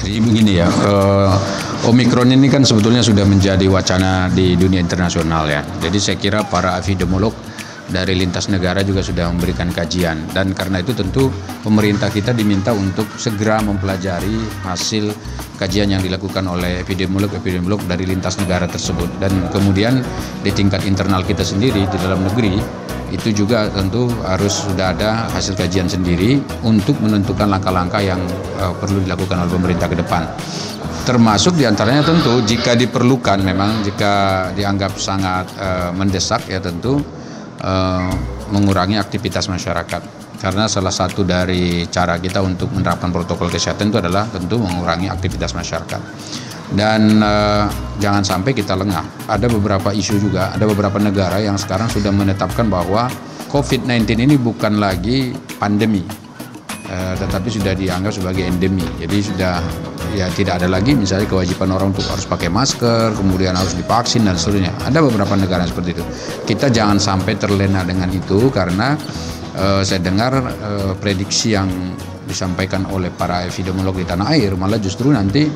Jadi begini ya, Omikron ini kan sebetulnya sudah menjadi wacana di dunia internasional ya. Jadi saya kira para epidemiolog dari lintas negara juga sudah memberikan kajian, dan karena itu tentu pemerintah kita diminta untuk segera mempelajari hasil kajian yang dilakukan oleh epidemiolog dari lintas negara tersebut, dan kemudian di tingkat internal kita sendiri di dalam negeri itu juga tentu harus sudah ada hasil kajian sendiri untuk menentukan langkah-langkah yang perlu dilakukan oleh pemerintah ke depan. Termasuk diantaranya tentu jika diperlukan, memang jika dianggap sangat mendesak ya tentu mengurangi aktivitas masyarakat. Karena salah satu dari cara kita untuk menerapkan protokol kesehatan itu adalah tentu mengurangi aktivitas masyarakat. Dan jangan sampai kita lengah. Ada beberapa isu juga, ada beberapa negara yang sekarang sudah menetapkan bahwa COVID-19 ini bukan lagi pandemi, tetapi sudah dianggap sebagai endemi. Jadi sudah ya tidak ada lagi misalnya kewajiban orang untuk harus pakai masker, kemudian harus divaksin dan seterusnya. Ada beberapa negara seperti itu. Kita jangan sampai terlena dengan itu, karena saya dengar prediksi yang disampaikan oleh para epidemiolog di tanah air malah justru nanti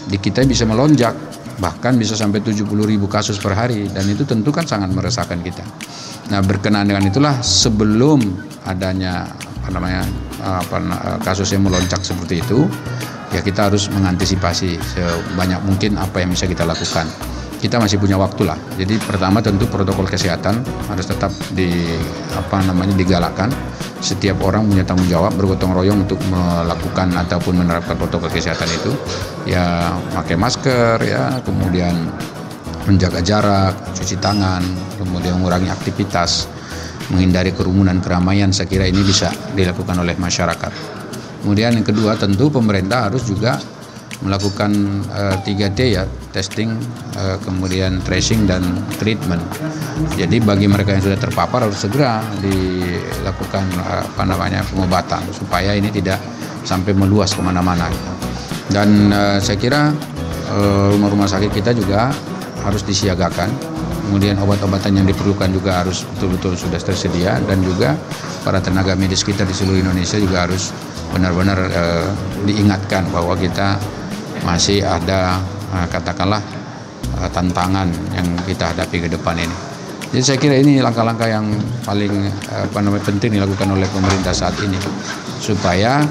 di kita bisa melonjak, bahkan bisa sampai 70.000 kasus per hari, dan itu tentu kan sangat meresahkan kita. Nah, berkenaan dengan itulah sebelum adanya kasus yang melonjak seperti itu, ya kita harus mengantisipasi sebanyak mungkin apa yang bisa kita lakukan. Kita masih punya waktu lah. Jadi pertama tentu protokol kesehatan harus tetap digalakkan. Setiap orang punya tanggung jawab bergotong royong untuk melakukan ataupun menerapkan protokol kesehatan itu. Ya pakai masker ya, kemudian menjaga jarak, cuci tangan, kemudian mengurangi aktivitas, menghindari kerumunan keramaian. Saya kira ini bisa dilakukan oleh masyarakat. Kemudian yang kedua tentu pemerintah harus juga melakukan 3T ya, testing, kemudian tracing dan treatment. Jadi bagi mereka yang sudah terpapar harus segera dilakukan pengobatan supaya ini tidak sampai meluas kemana-mana. Dan saya kira rumah-rumah sakit kita juga harus disiagakan. Kemudian obat-obatan yang diperlukan juga harus betul-betul sudah tersedia, dan juga para tenaga medis kita di seluruh Indonesia juga harus benar-benar diingatkan bahwa kita masih ada katakanlah tantangan yang kita hadapi ke depan ini. Jadi saya kira ini langkah-langkah yang paling penting dilakukan oleh pemerintah saat ini, supaya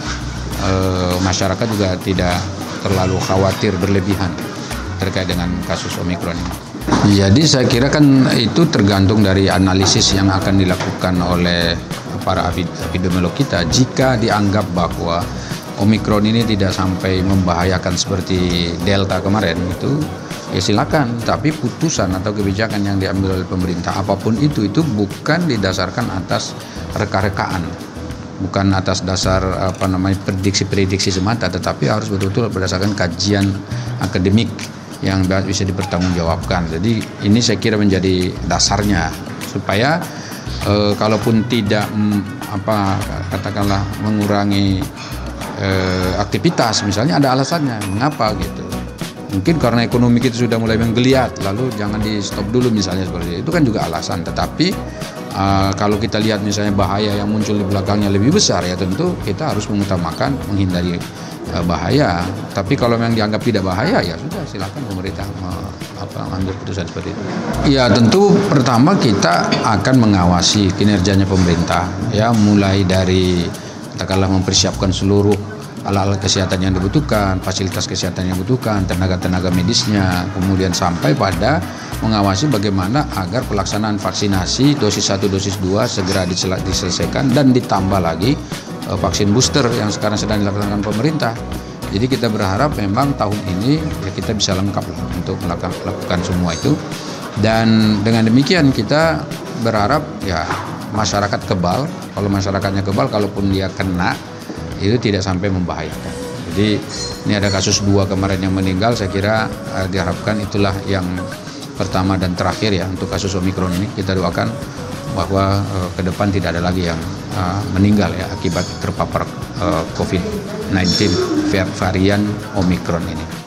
masyarakat juga tidak terlalu khawatir berlebihan terkait dengan kasus Omikron ini. Jadi saya kira kan itu tergantung dari analisis yang akan dilakukan oleh para epidemiolog kita. Jika dianggap bahwa Omikron ini tidak sampai membahayakan seperti Delta kemarin, itu ya silakan. Tapi putusan atau kebijakan yang diambil oleh pemerintah apapun itu bukan didasarkan atas reka-rekaan, bukan atas dasar prediksi-prediksi semata, tetapi harus betul-betul berdasarkan kajian akademik yang bisa dipertanggungjawabkan. Jadi ini saya kira menjadi dasarnya supaya kalaupun tidak katakanlah mengurangi aktivitas, misalnya ada alasannya mengapa gitu. Mungkin karena ekonomi kita sudah mulai menggeliat, lalu jangan di stop dulu misalnya, seperti itu kan juga alasan. Tetapi kalau kita lihat misalnya bahaya yang muncul di belakangnya lebih besar, ya tentu kita harus mengutamakan menghindari bahaya. Tapi kalau memang dianggap tidak bahaya, ya sudah silakan pemerintah mengambil keputusan seperti itu. Ya tentu pertama kita akan mengawasi kinerjanya pemerintah, ya mulai dari katakanlah mempersiapkan seluruh alat-alat kesehatan yang dibutuhkan, fasilitas kesehatan yang dibutuhkan, tenaga-tenaga medisnya, kemudian sampai pada mengawasi bagaimana agar pelaksanaan vaksinasi dosis 1, dosis 2 segera diselesaikan, dan ditambah lagi vaksin booster yang sekarang sedang dilakukan pemerintah. Jadi kita berharap memang tahun ini ya kita bisa lengkap untuk melakukan semua itu, dan dengan demikian kita berharap ya masyarakat kebal. Kalau masyarakatnya kebal, kalaupun dia kena itu tidak sampai membahayakan. Jadi ini ada kasus 2 kemarin yang meninggal, saya kira diharapkan itulah yang pertama dan terakhir ya untuk kasus Omikron ini. Kita doakan bahwa ke depan tidak ada lagi yang meninggal ya akibat terpapar COVID-19 varian Omikron ini.